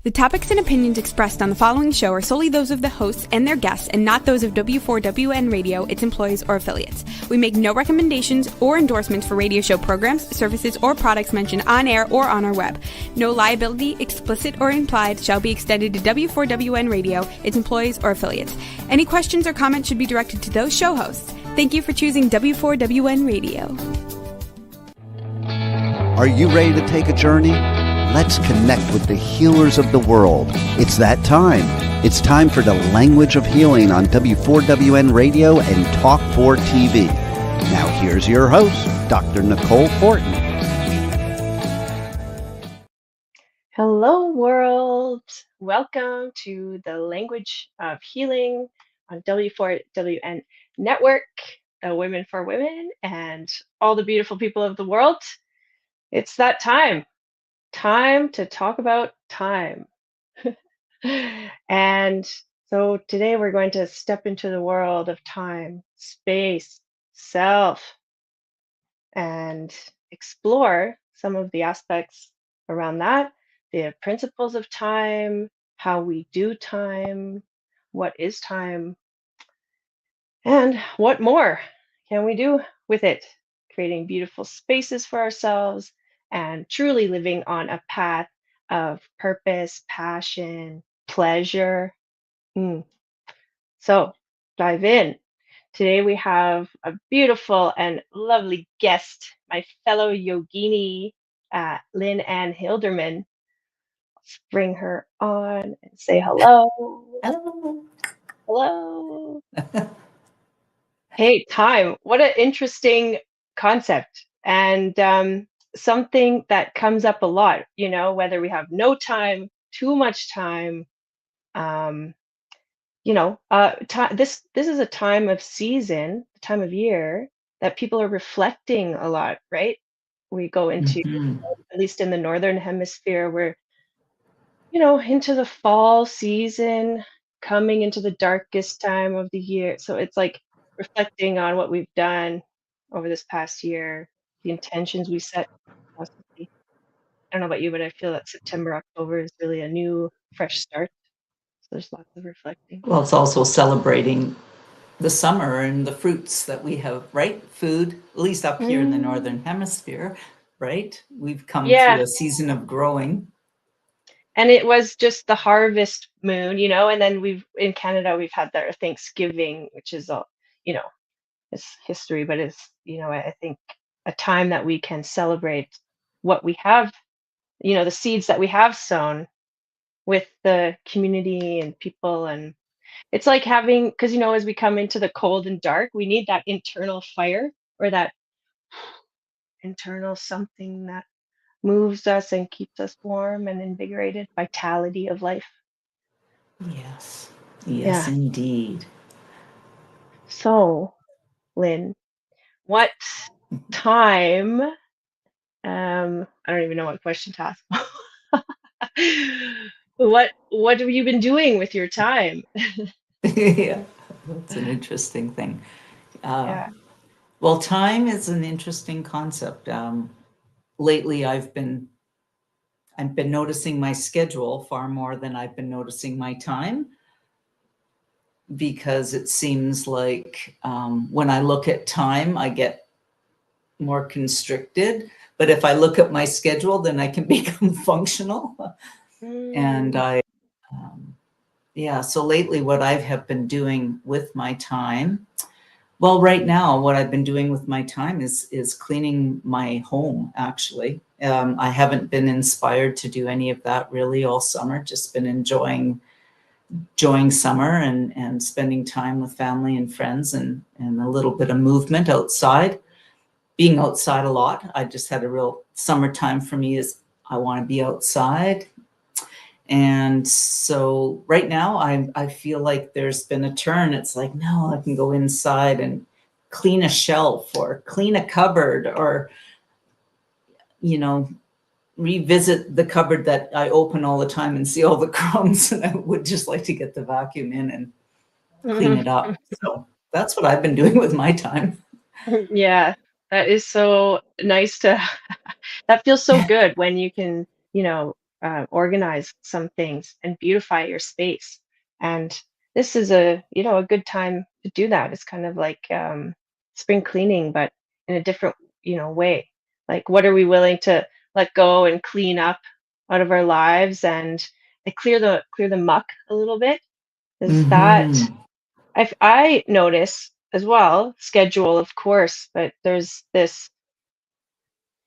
The topics and opinions expressed on the following show are solely those of the hosts and their guests and not those of W4WN Radio, its employees, or affiliates. We make no recommendations or endorsements for radio show programs, services, or products mentioned on air or on our web. No liability, explicit or implied, shall be extended to W4WN Radio, its employees, or affiliates. Any questions or comments should be directed to those show hosts. Thank you for choosing W4WN Radio. Are you ready to take a journey? Let's connect with the healers of the world. It's that time. It's time for the Language of Healing on W4WN Radio and Talk 4 TV. Now here's your host, Dr. Nicole Fortin. Hello, world. Welcome to the Language of Healing on W4WN Network, Women for Women, and all the beautiful people of the world. It's that time. Time to talk about time. And so today we're going to step into the world of time, space, self, and explore some of the aspects around that, the principles of time, how we do time, what is time, and what more can we do with it, creating beautiful spaces for ourselves and truly living on a path of purpose, passion, pleasure. So dive in. Today we have a beautiful and lovely guest, my fellow yogini, Lynne Ann Hilderman. Let's bring her on and say hello. Hello. Hello. Hey, time. What an interesting concept. And something that comes up a lot, you know, whether we have no time, too much time, this is a time of season, time of year that people are reflecting a lot, right? We go into, at least in the Northern Hemisphere, we're, into the fall season, coming into the darkest time of the year. So it's like reflecting on what we've done over this past year, the intentions we set. Possibly. I don't know about you, but I feel that September, October is really a new, fresh start. So there's lots of reflecting. Well, it's also celebrating the summer and the fruits that we have, right? Food, at least up here in the Northern Hemisphere, right? We've come through a season of growing. And it was just the harvest moon, and then in Canada, we've had our Thanksgiving, which is, it's history, but it's, I think a time that we can celebrate what we have, the seeds that we have sown with the community and people. And it's like having, because, as we come into the cold and dark, we need that internal fire or that internal something that moves us and keeps us warm and invigorated, vitality of life. Yes, indeed. So, Lynn, what time, I don't even know what question to ask. What have you been doing with your time? Yeah, that's an interesting thing. Well, time is an interesting concept. Lately, I've been noticing my schedule far more than I've been noticing my time, because it seems like when I look at time, I get more constricted. But if I look at my schedule, then I can become functional. And so lately what I have been doing with my time, well, right now, what I've been doing with my time is cleaning my home, actually. I haven't been inspired to do any of that really all summer, just been enjoying summer and spending time with family and friends and a little bit of movement outside, being outside a lot. I just had a real summertime for me is I want to be outside. And so right now I feel like there's been a turn. It's like, no, I can go inside and clean a shelf or clean a cupboard or, revisit the cupboard that I open all the time and see all the crumbs. And I would just like to get the vacuum in and clean it up. So that's what I've been doing with my time. Yeah, that is so nice that feels so good when you can, organize some things and beautify your space. And this is a good time to do that. It's kind of like spring cleaning, but in a different, way. Like, what are we willing to let go and clean up out of our lives and clear the muck a little bit? Is that Mm-hmm. I notice as well, schedule, of course, but there's this,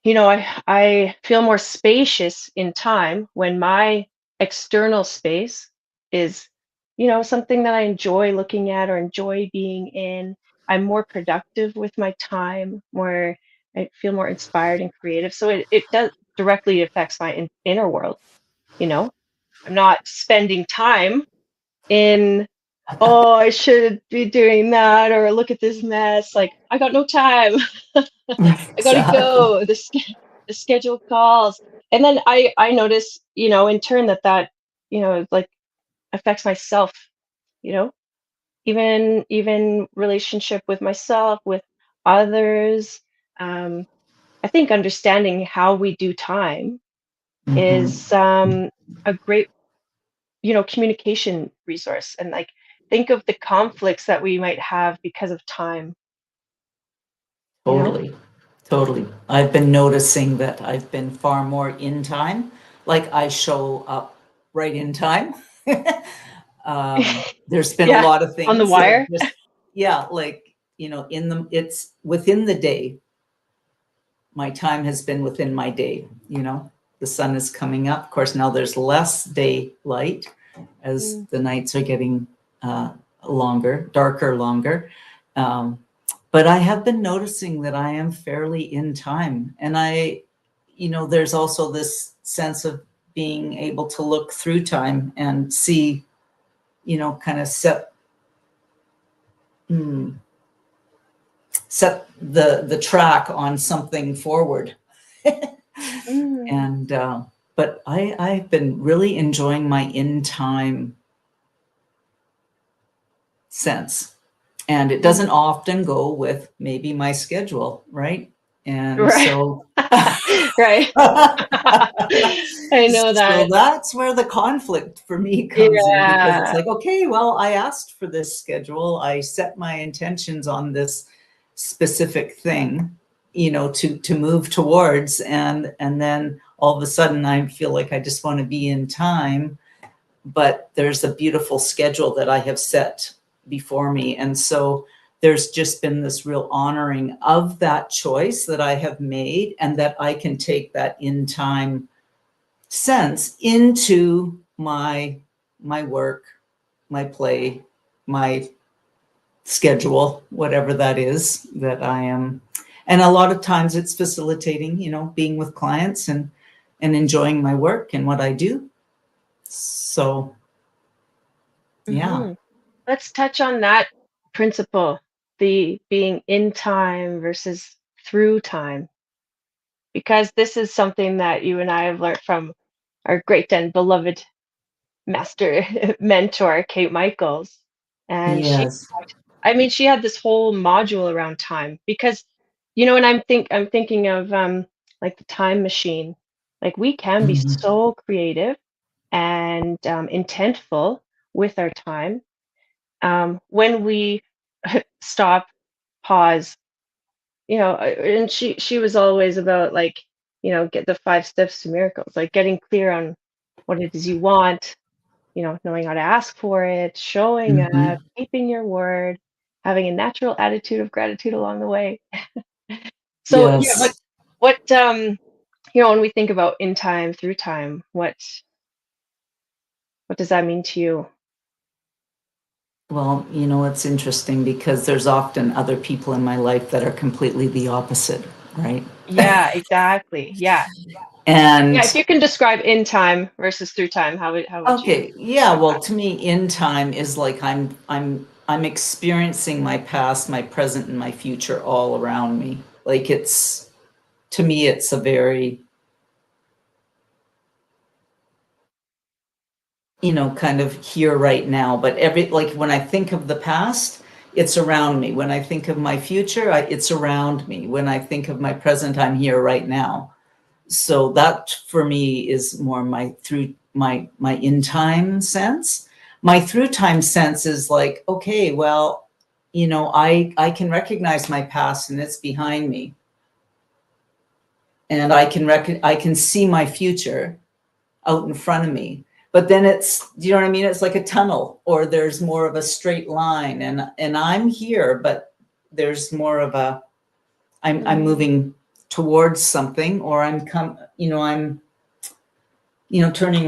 I feel more spacious in time when my external space is, something that I enjoy looking at or enjoy being in. I'm more productive with my time, more I feel more inspired and creative. So it does directly affects my inner world, you know. I'm not spending time in, oh, I should be doing that, or look at this mess. Like, I got no time. I gotta Exactly. go. The schedule calls, and then I notice, in turn that like affects myself. You know, even relationship with myself, with others. I think understanding how we do time is Mm-hmm. a great, communication resource. And like, think of the conflicts that we might have because of time. You know. Totally. Totally. I've been noticing that I've been far more in time. Like I show up right in time. There's been a Yeah, lot of on the things that have wire. just, yeah, like, it's within the day. My time has been within my day. The sun is coming up. Of course, now there's less daylight as Mm, the nights are getting longer, darker, longer. Um, but I have been noticing that I am fairly in time. And there's also this sense of being able to look through time and see, kind of hmm, set the track on something forward. mm, And but I've been really enjoying my in time sense, and it mm. doesn't often go with maybe my schedule, right? And Right. so Right. I know so that. that's where the conflict for me comes in, because it's Yeah. like, okay, well, I asked for this schedule, I set my intentions on this specific thing, to move towards, and then all of a sudden I feel like I just want to be in time, but there's a beautiful schedule that I have set before me. And so there's just been this real honoring of that choice that I have made, and that I can take that in time sense into my work, my play, my schedule, whatever that is that I am. And a lot of times it's facilitating, being with clients and enjoying my work and what I do. So yeah. Hmm. Let's touch on that principle, the being in time versus through time, because this is something that you and I have learned from our great and beloved master mentor, Kate Michaels. And Yes. she had this whole module around time because, and I'm thinking of like the time machine. Like, we can be Mhm. so creative and intentful with our time when we stop, pause. And she was always about, like, get the 5 steps to miracles, like getting clear on what it is you want, knowing how to ask for it, showing up, Mhm. keeping your word, having a natural attitude of gratitude along the way. So yeah, Yes. when we think about in time, through time, what does that mean to you? Well, it's interesting because there's often other people in my life that are completely the opposite, right? Yeah, exactly. Yeah. Yeah, if And you can describe in time versus through time, how would you okay, yeah, describe well, that? to me, in time is like I'm experiencing my past, my present, and my future all around me. Like, to me, it's a very, kind of here right now. But like when I think of the past, it's around me. When I think of my future, it's around me. When I think of my present, I'm here right now. So that for me is more my through my in time sense. My through time sense is like, okay, well, you know, I can recognize my past and it's behind me. And I can see my future out in front of me. But then it's, you know what I mean? It's like a tunnel, or there's more of a straight line, and I'm here, but there's more of a, I'm moving towards something, or I'm turning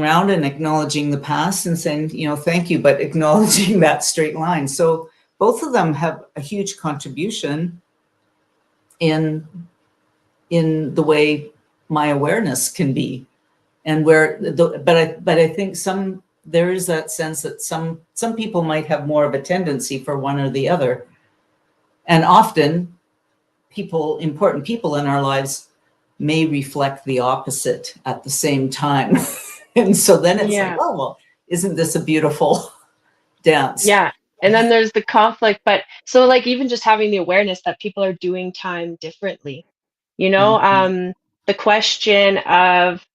around and acknowledging the past and saying, thank you, but acknowledging that straight line. So both of them have a huge contribution in the way my awareness can be. And but I think there is that sense that some people might have more of a tendency for one or the other. And often important people in our lives may reflect the opposite at the same time. And so then it's like, oh, well, isn't this a beautiful dance? Yeah. And then there's the conflict. But so like even just having the awareness that people are doing time differently, the question of,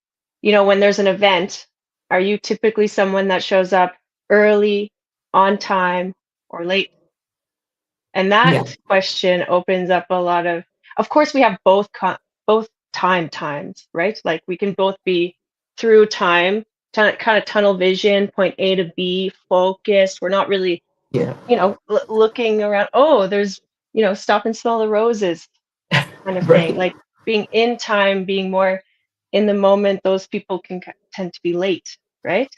when there's an event, are you typically someone that shows up early, on time, or late? And that question opens up a lot of course, we have both times, right? Like we can both be through time, kind of tunnel vision, point A to B, focused. We're not really, looking around. Oh, there's, stop and smell the roses kind of thing. Like being in time, being more in the moment, those people can tend to be late, right?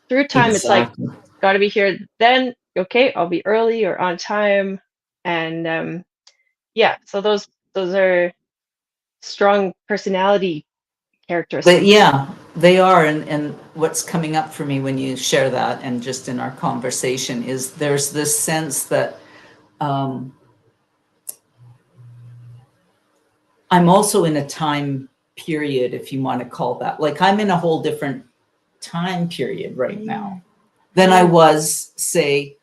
Through time, Exactly. It's like, got to be here. Then, okay, I'll be early or on time. And so those are strong personality characteristics. But yeah, they are. And what's coming up for me when you share that, and just in our conversation, is there's this sense that I'm also in a time period, if you want to call that. Like I'm in a whole different time period right now than I was, say,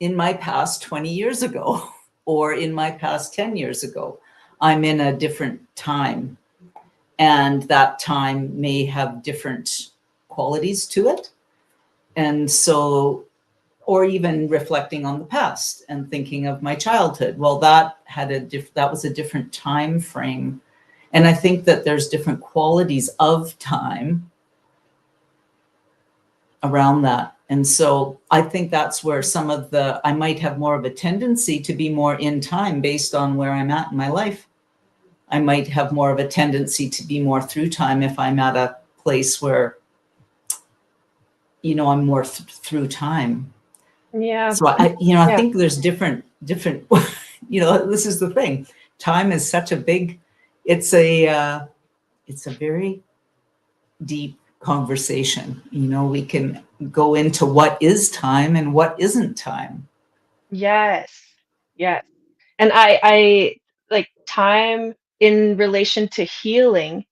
in my past 20 years ago or in my past 10 years ago. I'm in a different time. And that time may have different qualities to it. And so, or even reflecting on the past and thinking of my childhood. Well, that was a different time frame. And I think that there's different qualities of time around that. And so I think that's where I might have more of a tendency to be more in time based on where I'm at in my life. I might have more of a tendency to be more through time if I'm at a place where, I'm more through time. Yeah. So I think there's different, this is the thing. Time is such a big, it's a very deep conversation. We can go into what is time and what isn't time. Yes. And I like time in relation to healing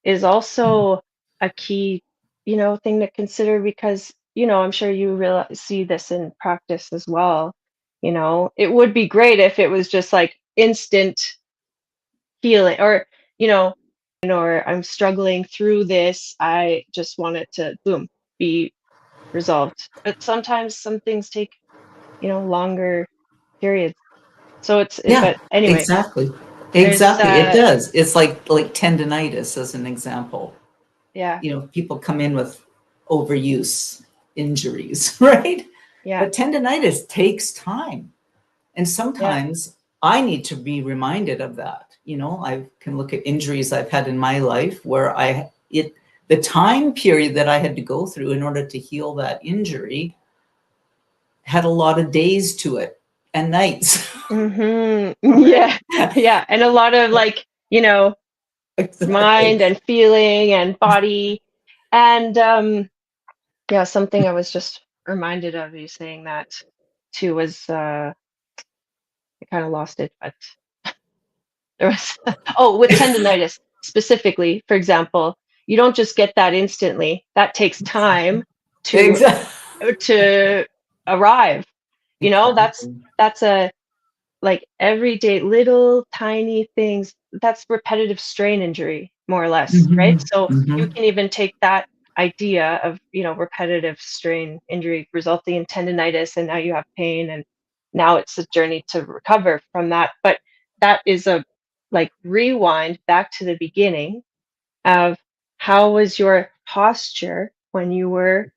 is also a key, thing to consider because, I'm sure you see this in practice as well. It would be great if it was just like instant healing or, or I'm struggling through this. I just want it to, boom, be resolved. But sometimes some things take, longer periods. So but anyway. Exactly. There's It does. It's like tendinitis as an example. Yeah. People come in with overuse injuries, right? Yeah. But tendinitis takes time. And sometimes I need to be reminded of that. I can look at injuries I've had in my life where the time period that I had to go through in order to heal that injury had a lot of days to it and nights. Yeah. Yeah. And a lot of Exactly. mind and feeling and body. And something I was just reminded of you saying that too was I kind of lost it, but there was with tendinitis specifically, for example, you don't just get that instantly. That takes time to arrive. That's a like everyday little tiny things. That's repetitive strain injury more or less, right? So you can even take that idea of, repetitive strain injury resulting in tendinitis, and now you have pain, and now it's a journey to recover from that. But that is a like rewind back to the beginning of how was your posture when you were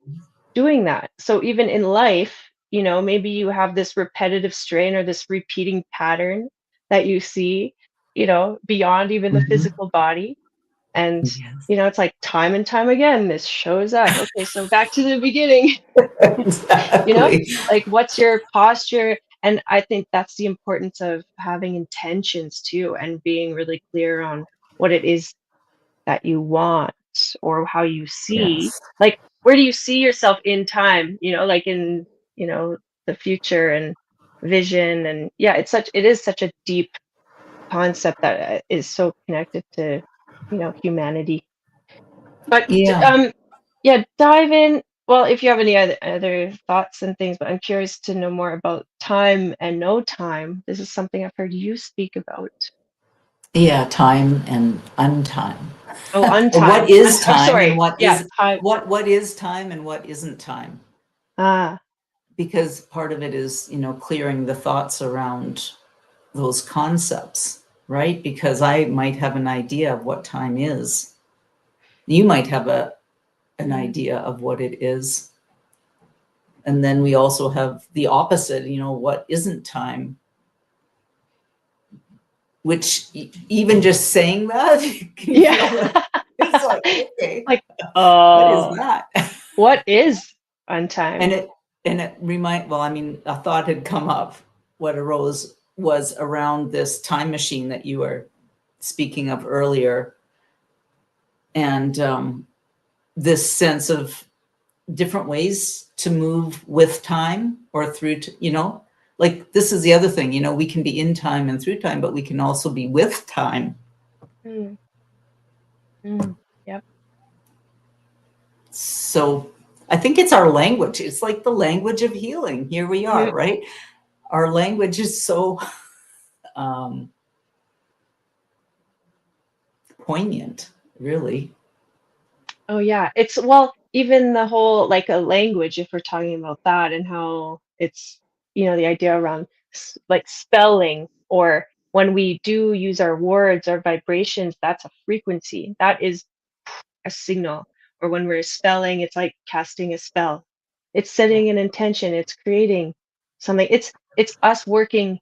doing that. So even in life, maybe you have this repetitive strain or this repeating pattern that you see, beyond even the physical body. And, Yes. it's like time and time again, this shows up. Okay, so back to the beginning, Exactly. like what's your posture? And I think that's the importance of having intentions too, and being really clear on what it is that you want, or how you see, Yes. like where do you see yourself in time, like in, the future and vision. And yeah, it is such a deep concept that is so connected to, humanity. But Yeah. yeah, dive in. Well, if you have any other thoughts and things, but I'm curious to know more about time and no time. This is something I've heard you speak about. Yeah, time and untime. Oh, Or what untime. is Oh, time and sorry. Yeah, time. what is time and what isn't time? Ah, Because part of it is, clearing the thoughts around those concepts, right? Because I might have an idea of what time is. You might have an idea of what it is. And then we also have the opposite, what isn't time, which even just saying that, can you feel yeah. that? It's like, okay, Like, what is that? what is untime? And well, I mean, a thought had come up. What arose was around this time machine that you were speaking of earlier. And this sense of different ways to move with time or through, like this is the other thing, we can be in time and through time, but we can also be with time. Mm, yep. So I think it's our language. It's like the language of healing. Here we are, right? Our language is so poignant, really. Oh yeah, it's well, even the whole like a language, if we're talking about that, and how it's, the idea around like spelling, or when we do use our words, our vibrations, that's a frequency. That is a signal. Or when we're spelling, it's like casting a spell. It's setting an intention, it's creating something. It's us working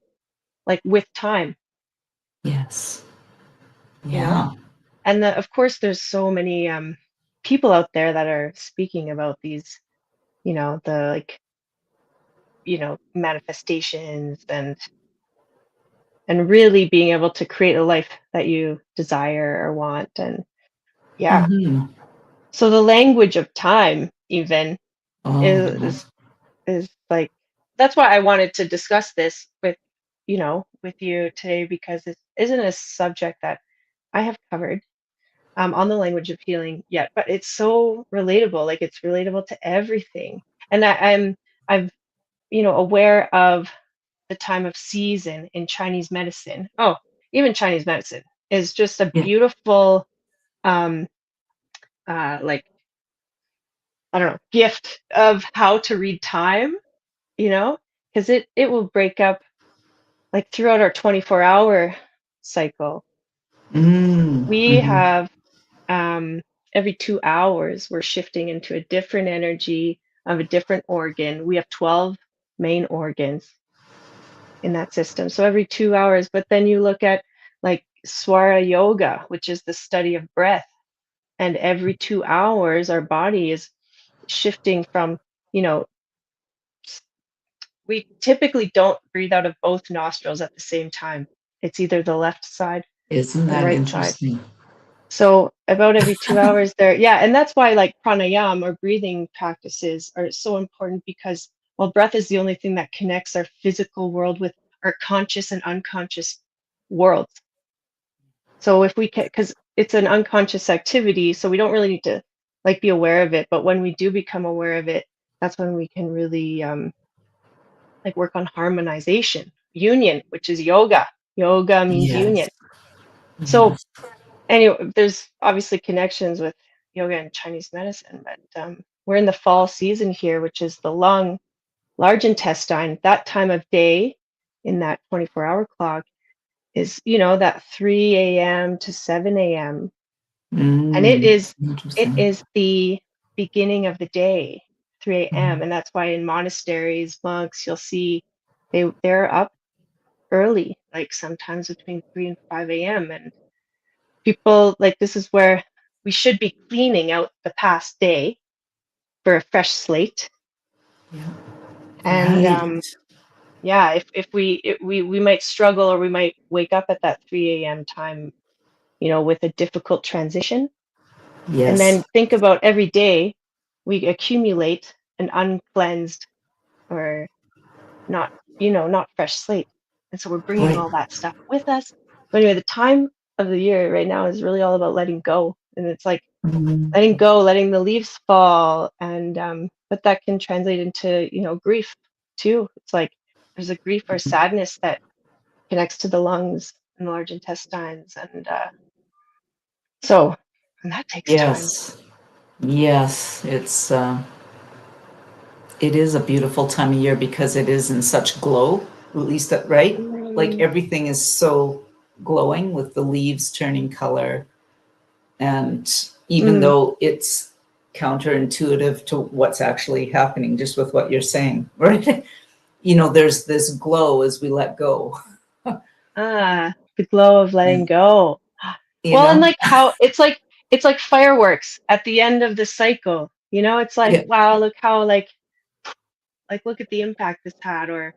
like with time, Yes. you know? Yeah. And of course there's so many people out there that are speaking about these, the like, manifestations, and really being able to create a life that you desire or want. And yeah, Mm-hmm. so the language of time even Oh, is like, that's why I wanted to discuss this with you today, because this isn't a subject that I have covered on the language of healing yet, but it's so relatable. Like it's relatable to everything. And I'm aware of the time of season in Chinese medicine. Oh, even Chinese medicine is just a yeah. beautiful um like, I don't know, gift of how to read time, because it will break up like throughout our 24-hour cycle. We Mm-hmm. have every 2 hours, we're shifting into a different energy of a different organ. We have 12 main organs in that system. So every 2 hours, but then you look at like Swara Yoga, which is the study of breath. And every 2 hours, our body is shifting from, you know, we typically don't breathe out of both nostrils at the same time. It's either the left side Isn't or the that right side. interesting? So about every 2 hours there, yeah, and that's why like pranayama or breathing practices are so important, because well, breath is the only thing that connects our physical world with our conscious and unconscious worlds. So if we can, because it's an unconscious activity, so we don't really need to like be aware of it. But when we do become aware of it, that's when we can really like work on harmonization, union, which is yoga. Yoga means union. Yes. So Yes. anyway, there's obviously connections with yoga and Chinese medicine, but we're in the fall season here, which is the large intestine. That time of day in that 24-hour clock is, that 3 a.m. to 7 a.m. And it is Interesting. the beginning of the day, 3 a.m. And that's why in monasteries, monks, you'll see they're up early, like sometimes between 3 and 5 a.m. And people, like, this is where we should be cleaning out the past day for a fresh slate. Yeah. And Right. yeah, we might struggle, or we might wake up at that 3 a.m. time, with a difficult transition. And then Yes. think about every day we accumulate an uncleansed, or not fresh slate. And so we're bringing Right. all that stuff with us. But anyway, the time of the year right now is really all about letting go. And it's like Mhm. letting go, letting the leaves fall. And but that can translate into, grief too. It's like there's a grief or sadness that connects to the lungs and the large intestines. And and that takes time. Yes. Yes. It is a beautiful time of year because it is in such glow, at least that, right? Like Mm, everything is so glowing with the leaves turning color. And even mm, though it's counterintuitive to what's actually happening, just with what you're saying, right? There's this glow as we let go, the glow of letting and, go. you Well, and know, like how it's like fireworks at the end of the cycle. It's like, yeah, wow, look how look at the impact this had. Or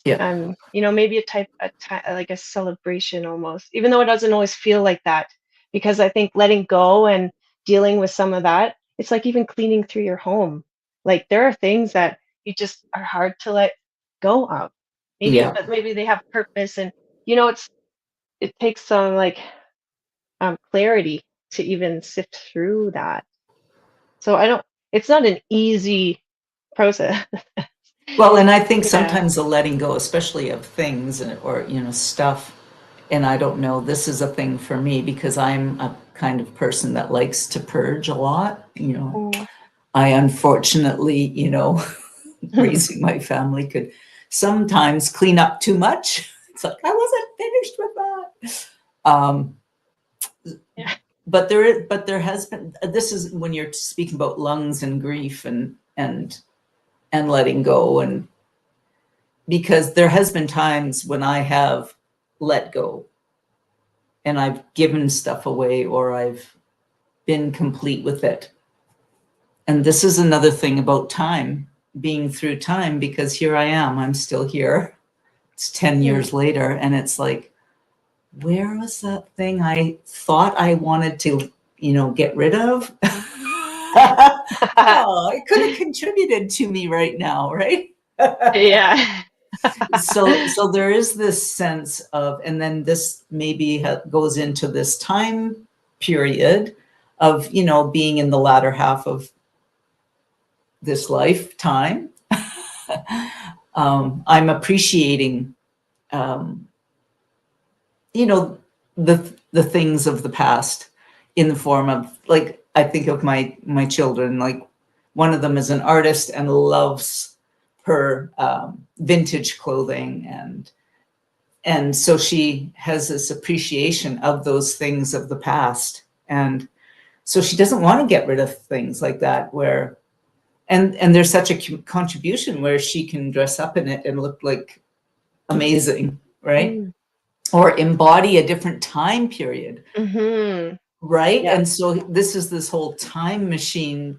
yeah, maybe like a celebration almost, even though it doesn't always feel like that. Because I think letting go and dealing with some of that, it's like even cleaning through your home. Like there are things that you just are hard to let go of. Maybe, yeah. but maybe they have purpose. And it takes some like clarity to even sift through that. So it's not an easy process. Well, and I think Yeah. sometimes the letting go, especially of things or stuff, and I don't know, this is a thing for me because I'm a kind of person that likes to purge a lot. Mm. I unfortunately, raising my family could sometimes clean up too much. It's like I wasn't finished with that. Yeah. But there has been, this is when you're speaking about lungs and grief and letting go, and because there has been times when I have let go and I've given stuff away or I've been complete with it. And this is another thing about time, being through time, because here I am, I'm still here. It's 10 Mm. years later, and it's like, where was that thing I thought I wanted to, get rid of? Oh, it could have contributed to me right now, right? Yeah. So there is this sense of, and then this maybe goes into this time period of, being in the latter half of this lifetime. I'm appreciating, um, you know, the things of the past in the form of, like, I think of my children, like one of them is an artist and loves her vintage clothing, and so she has this appreciation of those things of the past, and so she doesn't want to get rid of things like that, where and there's such a contribution where she can dress up in it and look like amazing, right? Mm. Or embody a different time period, Hmm. right? Yeah. And so this whole time machine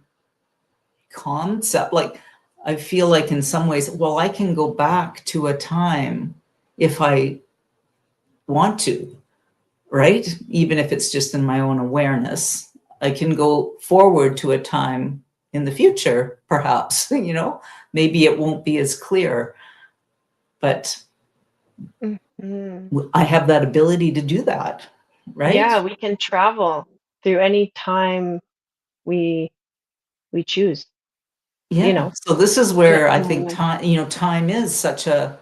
concept, like, I feel like in some ways, well, I can go back to a time if I want to, right? Even if it's just in my own awareness, I can go forward to a time in the future, perhaps, maybe it won't be as clear, but Hmm. I have that ability to do that, right? Yeah, we can travel through any time we we choose, Yeah. So this is in where I in our think life. time is such a,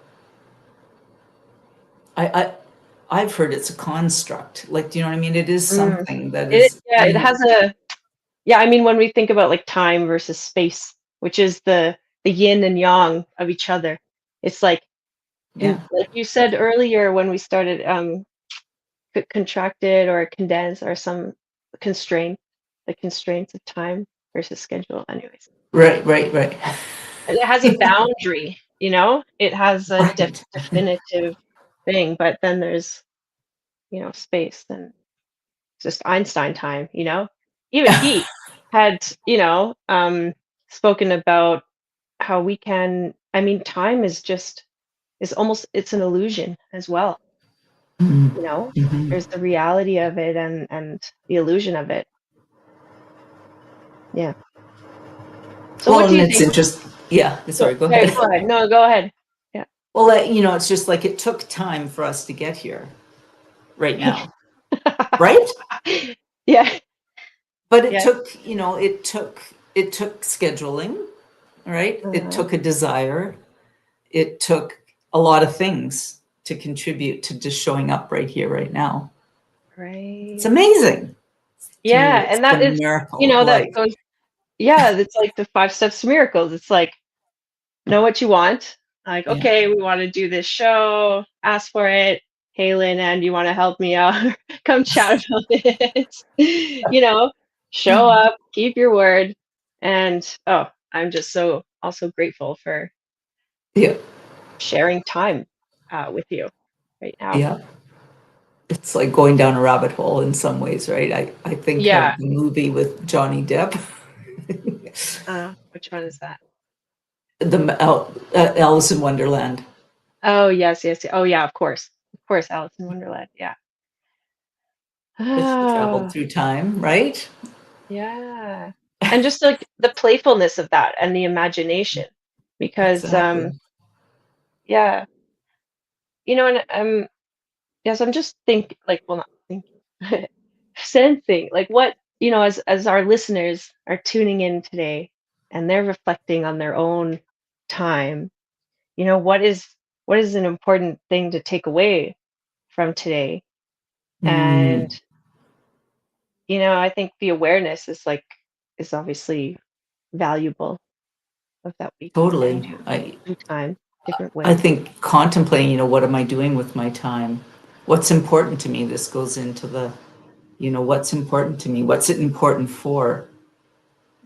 I I've heard it's a construct. Like, do you know what I mean? It is something that It is yeah, it has a yeah, I mean when we think about like time versus space, which is the yin and yang of each other, it's like yeah, like you said earlier when we started contracted or condensed or some constraint, the constraints of time versus schedule anyways. right. And it has a boundary, you know? It has a Right. definitive thing, but then there's, you know, space, then just Einstein time, you know? Even he had, you know, spoken about how we can, I mean, time is just, is almost, it's an illusion as well, you know? Mhm. There's the reality of it and the illusion of it. Yeah. So Well, what do and you it's think? interesting. Yeah, sorry, go Okay, ahead. go ahead. No, go ahead. Yeah. Well, it's just like it took time for us to get here right now, right? Yeah. But it Yeah. took, it took scheduling, right? It Uh-huh. took a desire. It took a lot of things to contribute to just showing up right here, right now. It's Right. amazing. To me, Yeah, it's and the that is, you miracle of know, that life. goes, yeah, it's like the 5 steps to miracles. It's like, know what you want. Like, Yeah. okay, we want to do this show, ask for it. Hey, Lynne Ann, do you want to help me out? Come chat about it. You know, show up, keep your word. And oh, I'm just so also grateful for Yeah. sharing time with you right now. Yeah. It's like going down a rabbit hole in some ways, right? I think Yeah. of the movie with Johnny Depp. Which one is that? Alice in Wonderland. Oh, yes, yes. Oh, yeah, of course. Of course, Alice in Wonderland. Yeah. But she traveled Oh, through time, right? yeah. And just like the playfulness of that and the imagination. Because Exactly. yeah, you know, and yes, I'm just thinking like well not thinking sensing like what, you know, as our listeners are tuning in today and they're reflecting on their own time, you know, what is an important thing to take away from today? And Mm, you know, I think the awareness is like is obviously valuable of that we can totally. do through time, different I ways. think contemplating, what am I doing with my time? What's important to me? This goes into what's important to me? What's it important for?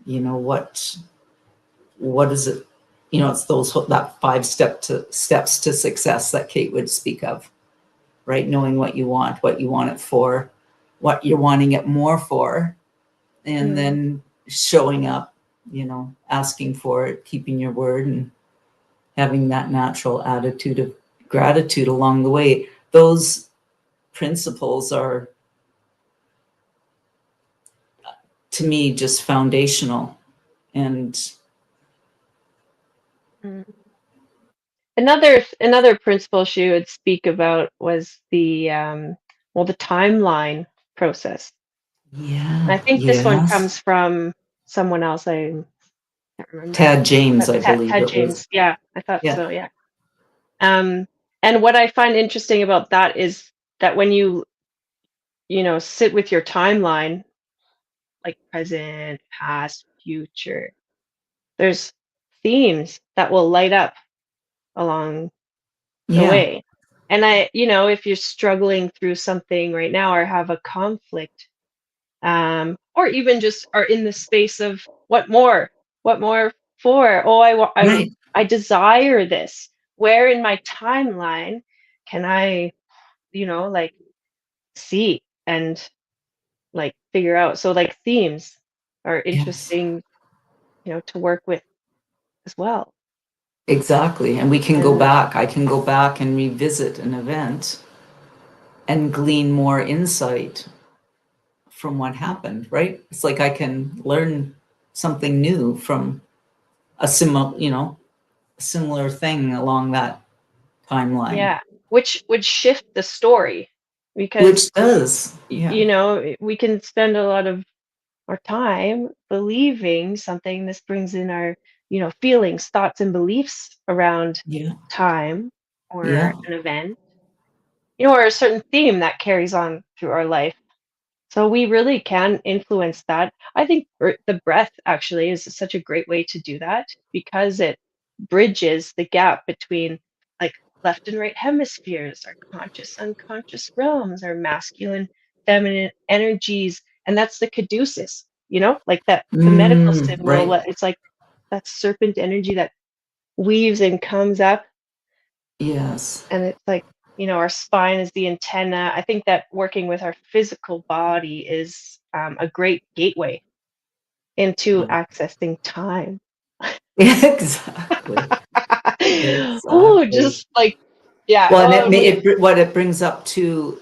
What is it? It's that steps to success that Kate would speak of, right? Knowing what you want it for, what you're wanting it more for, and Mm, then showing up, asking for it, keeping your word, and having that natural attitude of gratitude along the way. Those principles are, to me, just foundational. And mm. Another principle she would speak about was the well the timeline process. And yeah, I think this one yes. comes from someone else. I can't remember. Tad James, But I believe Ted it was. James. Yeah, I thought Yeah. so. Yeah. Um, and what I find interesting about that is that when you know, sit with your timeline, like present, past, future, there's themes that will light up along the Yeah. way. And you know, if you're struggling through something right now or have a conflict, or even just are in the space of what more for? Oh, Right. I desire this. Where in my timeline can I, you know, like see and like figure out? So like themes are Yes. interesting, you know, to work with as well. Exactly. And we can go And back. I can go back and revisit an event and glean more insight from what happened, right? It's like I can learn something new from a similar thing along that timeline, yeah, which would shift the story because which does, yeah, you know, we can spend a lot of our time believing something. This brings in our, you know, feelings, thoughts, and beliefs around yeah, time yeah, or an event. or a certain theme that carries on through our life. So we really can influence that. I think the breath actually is such a great way to do that because it bridges the gap between like left and right hemispheres, our conscious, unconscious realms, our masculine, feminine energies. And that's the caduceus, like that, the medical symbol. Right. It's like that serpent energy that weaves and comes up. Yes. And it's like, our spine is the antenna. I think that working with our physical body is a great gateway into accessing time. Exactly. Oh, Exactly. just like, yeah. Well, and Oh, what it brings up to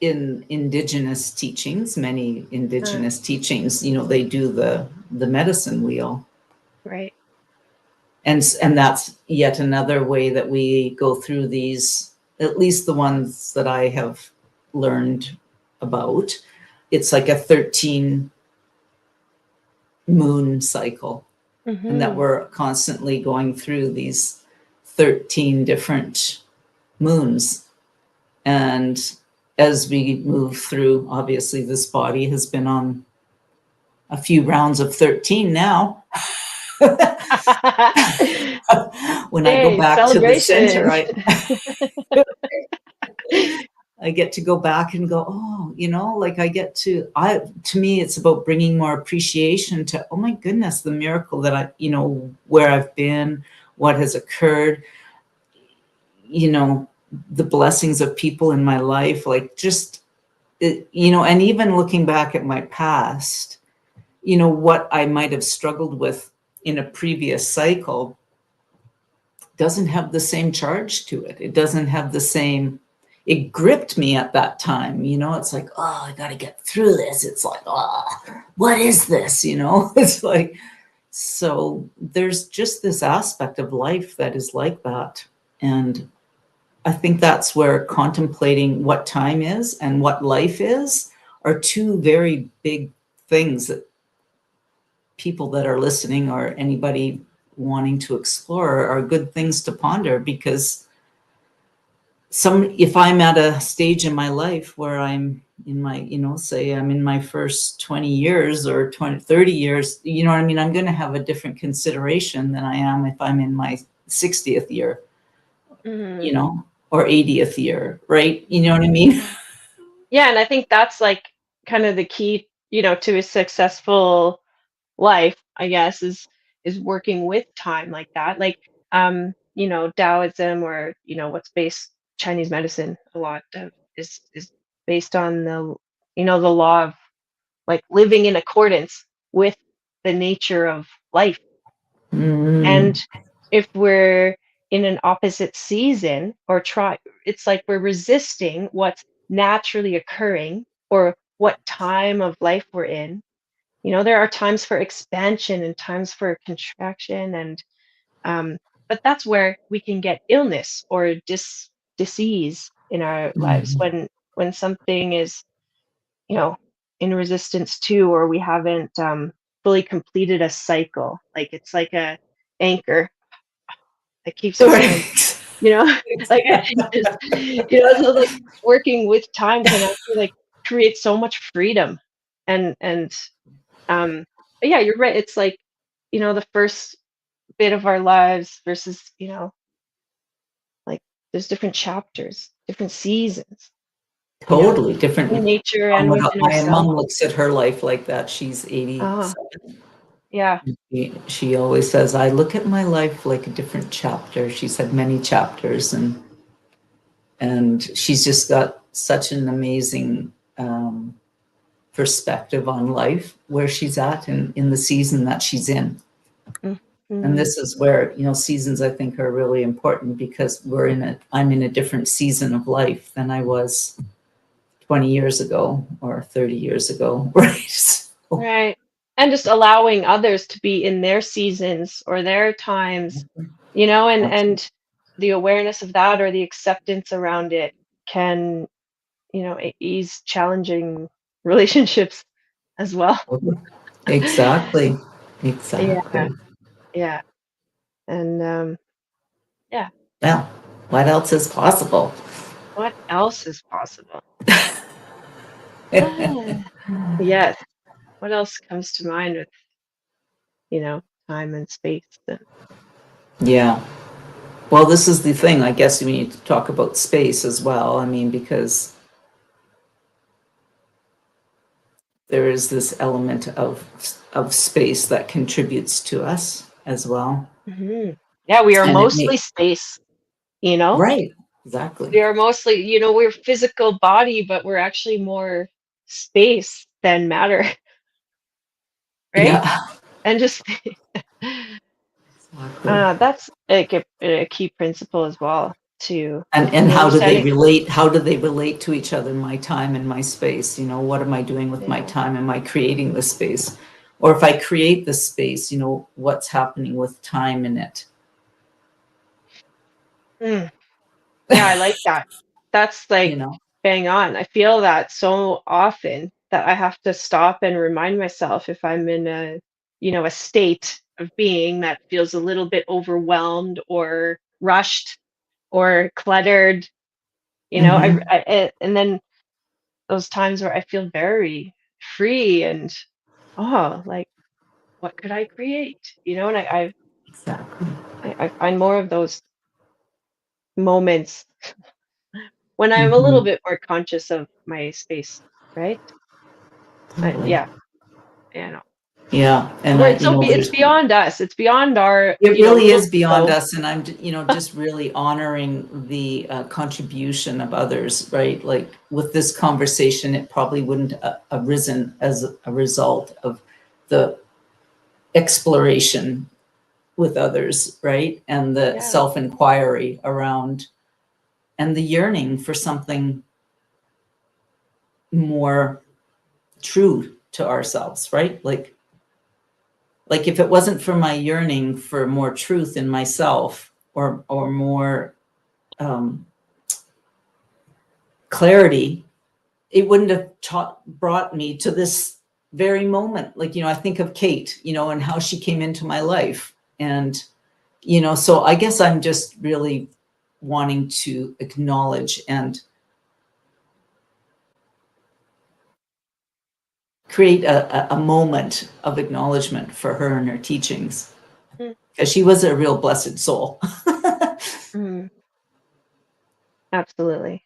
in indigenous teachings, many indigenous teachings, they do the medicine wheel. right. And that's yet another way that we go through these, at least the ones that I have learned about. It's like a 13 moon cycle, and that Mm-hmm. we're constantly going through these 13 different moons. And as we move through, obviously this body has been on a few rounds of 13 now. When I go Hey, back to the center, celebrations. I get to go back and go, oh, like to me, it's about bringing more appreciation to, oh my goodness, the miracle that where I've been, what has occurred, the blessings of people in my life, like just, and even looking back at my past, what I might have struggled with in a previous cycle doesn't have the same charge to it. It doesn't have the same, it gripped me at that time. It's like, oh, I got to get through this. It's like, oh, what is this? It's like, so there's just this aspect of life that is like that. And I think that's where contemplating what time is and what life is are two very big things that people that are listening or anybody wanting to explore are good things to ponder, because if I'm at a stage in my life where I'm in my, say I'm in my first 20 years or 30 years, what I mean? I'm going to have a different consideration than I am if I'm in my 60th year, Mhm. or 80th year, right? You know what I mean? Yeah, and I think that's like kind of the key, to a successful life, I guess, is working with time like that. Like Taoism, or what's based Chinese medicine a lot of is based on the law of like living in accordance with the nature of life. Mm, And if we're in an opposite season or it's like we're resisting what's naturally occurring or what time of life we're in. There are times for expansion and times for contraction, and but that's where we can get illness or disease in our lives mm. when something is, you know, in resistance to, or we haven't fully completed a cycle. Like it's like a anchor that keeps us from, Right. you know, like just, so like working with time can actually like create so much freedom and um but yeah, you're right. It's like, the first bit of our lives versus, like there's different chapters, different seasons, Totally different. in nature and within My ourselves. mom looks at her life like that. She's Ah, 87. yeah. She always says, I look at my life like a different chapter. She's had many chapters, and she's just got such an amazing perspective on life, where she's at in the season that she's in. And Mhm. this is where, seasons I think are really important, because I'm in a different season of life than I was 20 years ago or 30 years ago, right? So, Right. And just allowing others to be in their seasons or their times, and the awareness of that or the acceptance around it can, ease challenging relationships as well. exactly, Yeah, exactly. yeah. And yeah. Well, what else is possible? What else is possible? Yes. What else comes to mind with, time and space? Yeah. Well, this is the thing. I guess we need to talk about space as well. I mean, because there is this element of space that contributes to us as well. Yeah, we are And it mostly may space, you know? right, exactly. We are mostly, we're physical body, but we're actually more space than matter, right? Yeah, And just exactly. that's like a key principle as well to And how do they understanding. relate? How do they relate to each other? My time and my space. What am I doing with my Yeah. time? Am I creating the space? Or if I create the space, what's happening with time in it? Mm. Yeah, I like that. That's You like know? bang on. I feel that so often that I have to stop and remind myself if I'm in a state of being that feels a little bit overwhelmed or rushed or cluttered, Mm-hmm. and then those times where I feel very free and like what could I create? And Exactly. I find more of those moments when I'm a little Mm-hmm. bit more conscious of my space, right? Totally. Yeah, yeah, no. Yeah. And Where it's there's beyond us. It's beyond our, it really little is beyond ego. us, and I'm, just really honoring the contribution of others, right? Like with this conversation, it probably wouldn't arisen as a result of the exploration with others, right? And the Yeah, self-inquiry around and the yearning for something more true to ourselves, right? Like if it wasn't for my yearning for more truth in myself or more clarity, it wouldn't have brought me to this very moment. Like, I think of Kate, and how she came into my life. And, so I guess I'm just really wanting to acknowledge and create a moment of acknowledgement for her and her teachings, mm, because she was a real blessed soul. mm, absolutely.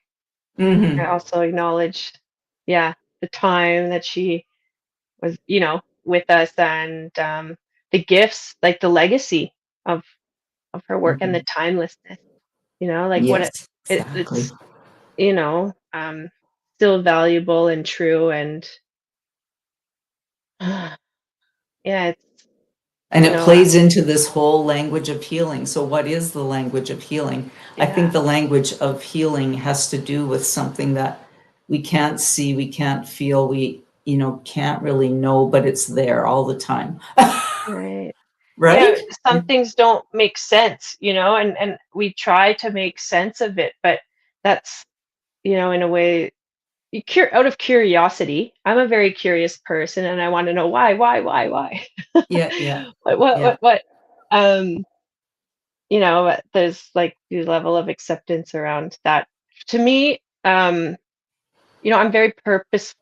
I Hmm. also acknowledge, yeah, the time that she was, with us, and the gifts, like the legacy of her work and the Hmm. timelessness. Like what Yes, exactly. it's still valuable and true, and yeah, it's And you it know uh, plays into this whole language of healing. So, what is the language of healing? I think yeah, the language of healing has to do with something that we can't see, we can't feel, we, can't really know, but it's there all the time. right. Yeah, Right? some things don't make sense, and we try to make sense of it, but that's, in a way, out of curiosity. I'm a very curious person, and I want to know why. Yeah, yeah, yeah. What? Um, there's like the level of acceptance around that. To me, I'm very purpose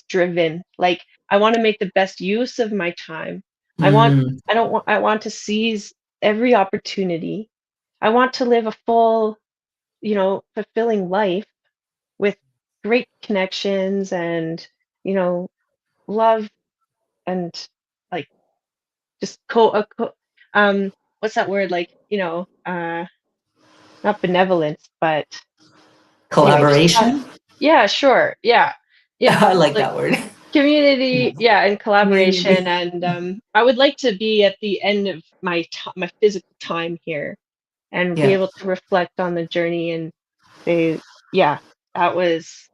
driven. Like I want to make the best use of my time. I want Mm, I want to seize every opportunity. I want to live a full, fulfilling life with great connections and, you know, love and like just what's that word, like, not benevolence, but just collaboration. yeah, sure. Yeah. Yeah. I like Like that word. community, Yeah. yeah, and collaboration. Community. And I would like to be at the end of my physical time here and be Yeah. able to reflect on the journey and say, yeah, that was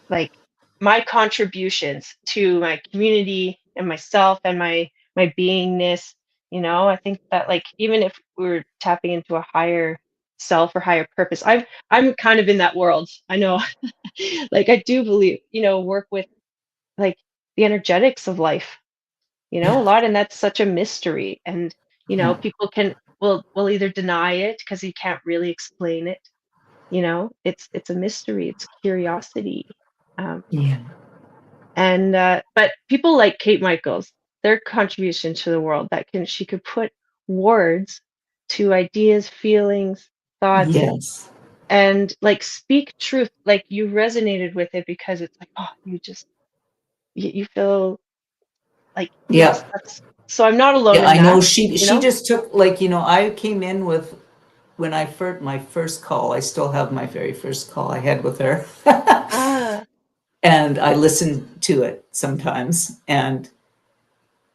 like my contributions to my community and myself and my beingness. I think that, like, even if we're tapping into a higher self or higher purpose, I'm kind of in that world, I know. Like I do believe, work with like the energetics of life, a Yeah. lot, and that's such a mystery. And Yeah. people will either deny it because you can't really explain it, You know, it's a mystery, it's curiosity. Yeah. And but people like Kate Michaels, their contribution to the world, she could put words to ideas, feelings, thoughts, Yes. and like speak truth. Like you resonated with it because it's like, oh, you feel like, Yeah. yes, that's, so I'm not alone Yeah, in I know that, you she know? just took, like, I came in with, when I first, my first call, I still have my very first call I had with her. Ah, And I listen to it sometimes. And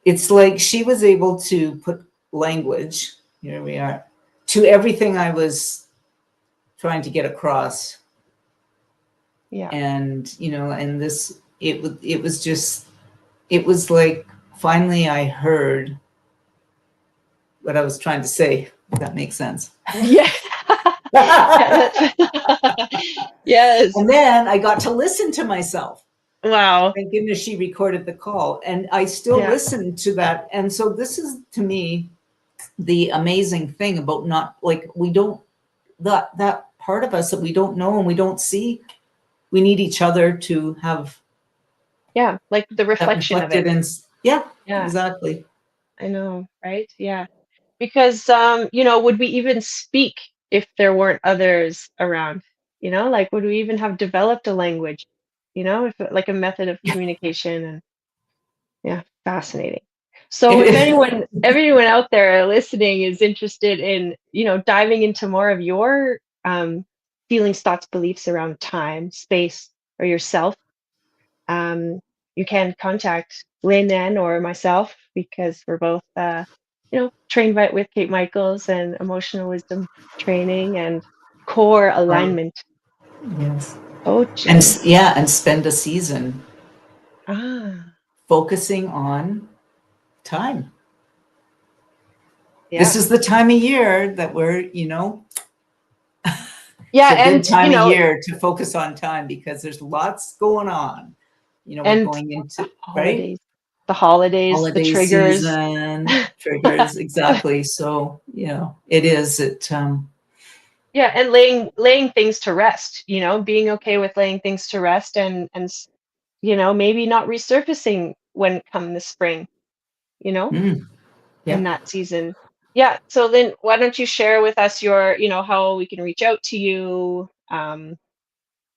it's like she was able to put language, here we are, to everything I was trying to get across. yeah. And, and this, it was just, it was like, finally I heard what I was trying to say, if that makes sense. Yeah. Yeah, that's yes. And then I got to listen to myself. Wow. Thank goodness she recorded the call. And I still Yeah. listen to that. And so this is, to me, the amazing thing about not, like, we don't, that part of us that we don't know and we don't see, we need each other to have Yeah, like the that reflection of reflected it. in. Yeah, Yeah, exactly. I know, right? Yeah. Because you know, would we even speak if there weren't others around? You know, like would we even have developed a language? You know, if like a method of communication. And yeah, fascinating. So if It- everyone out there listening is interested in, you know, diving into more of your feelings, thoughts, beliefs around time, space, or yourself, um, you can contact Lynne Ann or myself because we're both, you know, trained with Kate Michaels and emotional wisdom training and core right. alignment Yes. And coaching. yeah, and spend a season Ah, focusing on time. This yeah. is the time of year that we're, it's Yeah, a good and you time of know, year to focus on time because there's lots going on. We're and going the into, right? holidays, the holidays, the Holiday triggers. season, triggers, exactly. So, it is, Yeah, and laying things to rest, you know, being okay with laying things to rest you know, maybe not resurfacing when come the spring, you know, in yeah. that season. Yeah, so then why don't you share with us your, you know, how we can reach out to you,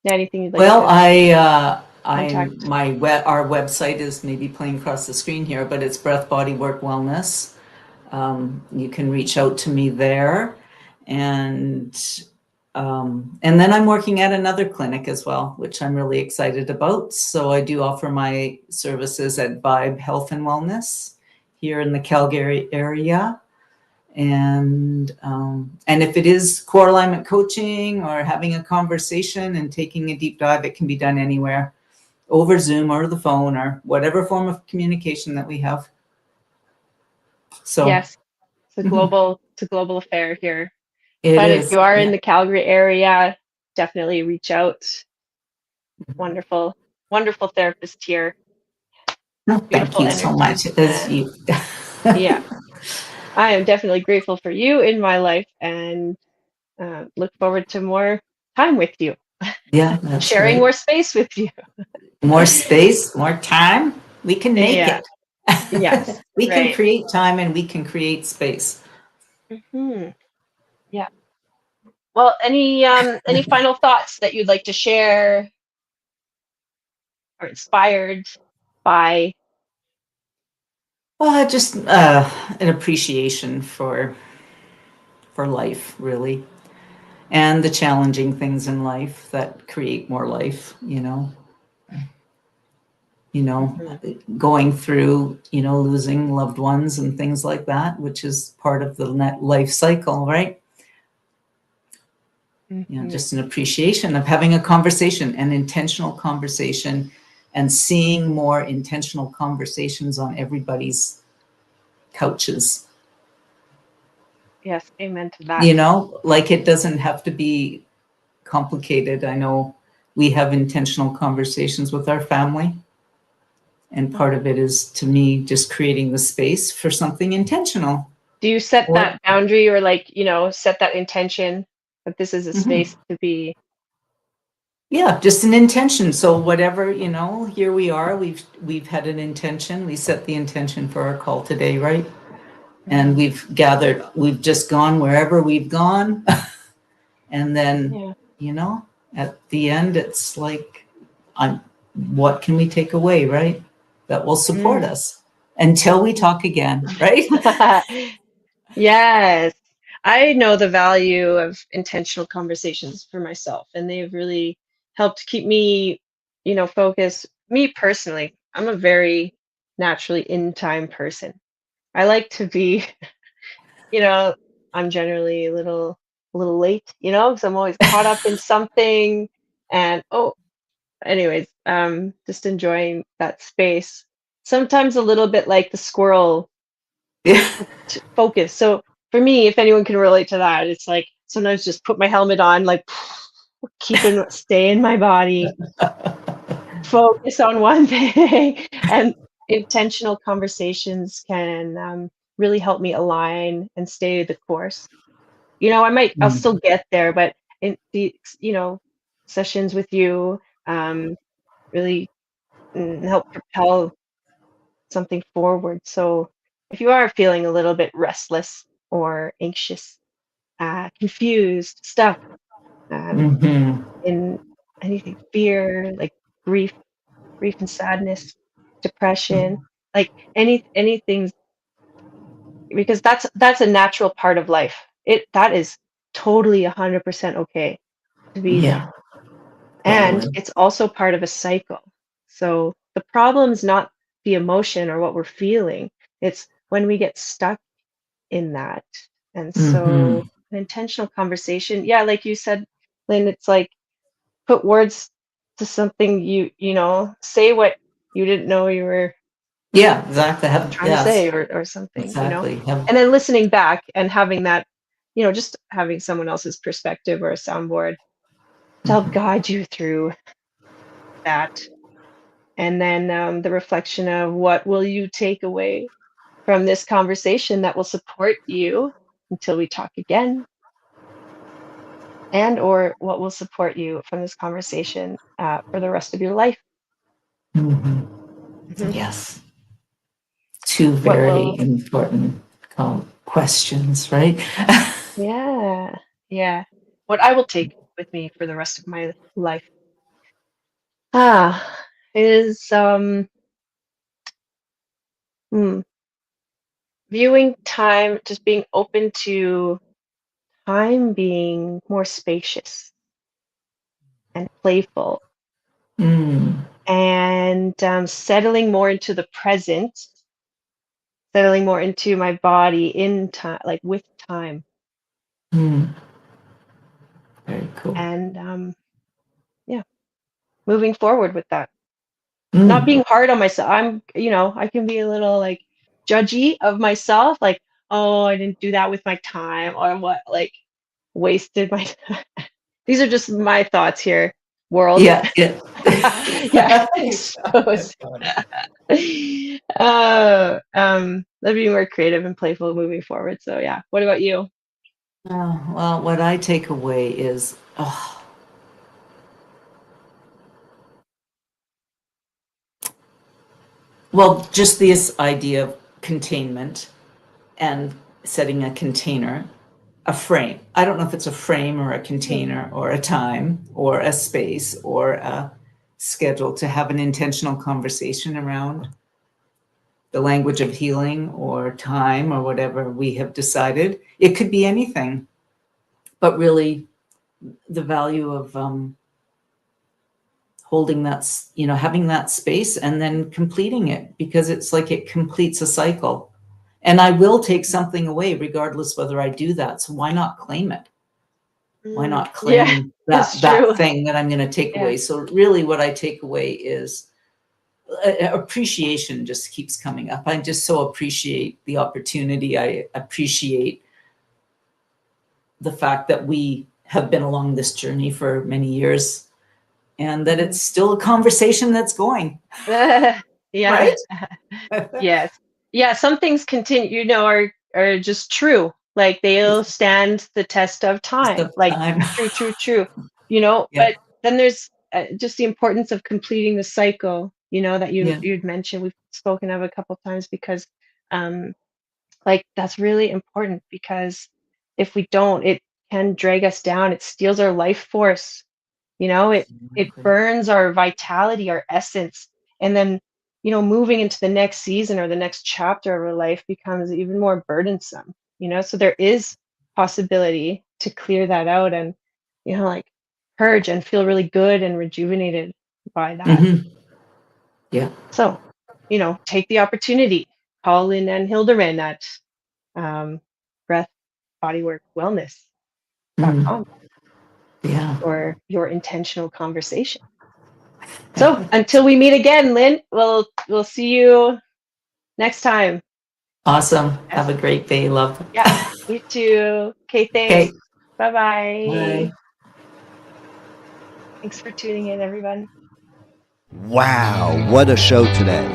anything you'd like Well, to contact. our website is maybe playing across the screen here, but it's Breath, Body, Work, Wellness. You can reach out to me there. And then I'm working at another clinic as well, which I'm really excited about. So I do offer my services at Vibe Health and Wellness here in the Calgary area. And if it is core alignment coaching or having a conversation and taking a deep dive, it can be done anywhere, over Zoom or the phone or whatever form of communication that we have. So Yes, it's a global affair here. it But if is. you are in Yeah. the Calgary area, definitely reach out. Wonderful, wonderful therapist here. No, thank Beautiful you so energy. much. As And you. yeah, I am definitely grateful for you in my life and look forward to more time with you, Yeah, that's sharing right. more space with you. More space, more time. We can make Yeah, it. yes, We can right. create time and we can create space. Hmm. Yeah. Well, any final thoughts that you'd like to share or inspired by? Just an appreciation for life, really, and the challenging things in life that create more life. You know, Hmm. going through, losing loved ones and things like that, which is part of the net life cycle, right? Hmm. Just an appreciation of having a conversation, an intentional conversation, and seeing more intentional conversations on everybody's couches. Yes, amen to that. Like it doesn't have to be complicated. I know we have intentional conversations with our family. And part of it is, to me, just creating the space for something intentional. Do you set Or that boundary or like, you know, set that intention that this is a space to be. Yeah, just an intention. So whatever, here we are. We've had an intention. We set the intention for our call today, right? And we've gathered, we've just gone wherever we've gone. And then, at the end, it's like, what can we take away, right? That will support us until we talk again, right? Yes. I know the value of intentional conversations for myself, and they've really helped keep me, focused. Me personally, I'm a very naturally in time person. I like to be, I'm generally a little late, because I'm always caught up in something. And anyways, just enjoying that space. Sometimes a little bit like the squirrel Yeah. to focus. So for me, if anyone can relate to that, it's like sometimes just put my helmet on, like stay in my body, focus on one thing, and intentional conversations can really help me align and stay the course. I'll still get there, but in the, sessions with you really help propel something forward. So if you are feeling a little bit restless or anxious, confused, stuck in anything, fear, like grief, grief and sadness, depression, like anything, because that's a natural part of life. That is totally 100% okay to be there. Yeah, And totally. it's also part of a cycle. So the problem's not the emotion or what we're feeling. It's when we get stuck in that. And so an intentional conversation, yeah, like you said, Lynn, it's like put words to something say what you didn't know you were Yeah, exactly. trying to Yes, say or something, exactly. and then listening back and having that, just having someone else's perspective or a soundboard to help guide you through that. And then the reflection of what will you take away from this conversation that will support you until we talk again, and or what will support you from this conversation for the rest of your life. Mhm. Yes. Two What very will, important questions, right? yeah, yeah. What I will take with me for the rest of my life is hmm, viewing time, just being open to time being more spacious and playful, Mm, and settling more into the present, settling more into my body in time, like with time, mm, very cool. and yeah, moving forward with that. Not Mm, being hard on myself. I can be a little like judgy of myself, like, oh, I didn't do that with my time, or what, like, wasted my time. These are just my thoughts here, world. yeah, yeah. Yeah, exposed. That'd be more creative and playful moving forward. So yeah. What about you? Well, what I take away is, well, just this idea of containment and setting a container, a frame. I don't know if it's a frame or a container or a time or a space or a schedule to have an intentional conversation around the language of healing or time or whatever we have decided. It could be anything, but really the value of holding that, having that space and then completing it, because it's like it completes a cycle. And I will take something away regardless whether I do that. So why not claim it? Why not Yeah, claim it's that true. thing that I'm going to take Yeah. away? So really what I take away is appreciation. Just keeps coming up. I just so appreciate the opportunity. I appreciate the fact that we have been along this journey for many years and that it's still a conversation that's going, Yeah. right? Yes. Yeah, some things continue, are just true. Like they'll stand the test of time. Of Like time. true. You know, Yeah. but then there's just the importance of completing the cycle, you know, that Yeah. you'd mentioned, we've spoken of a couple times, because like that's really important, because if we don't, it can drag us down. It steals our life force. You know, it Exactly. burns our vitality, our essence. And then, you know, moving into the next season or the next chapter of our life becomes even more burdensome, you know. So there is possibility to clear that out and, you know, like purge and feel really good and rejuvenated by that. Yeah. So, you know, take the opportunity. Call Lynne Ann Hilderman at Breath Bodywork Wellness.com Yeah. for your intentional conversation. So until we meet again, Lynn, we'll see you next time. Awesome. Yes. Have a great day, love. Yeah, you too. Okay, thanks. Okay. Bye-bye. Bye. Thanks for tuning in, everyone. Wow, what a show today.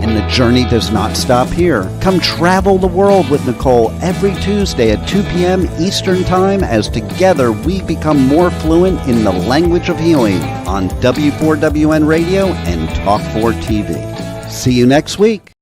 And the journey does not stop here. Come travel the world with Nicole every Tuesday at 2 p.m. Eastern Time as together we become more fluent in the language of healing on W4WN Radio and Talk4 TV. See you next week.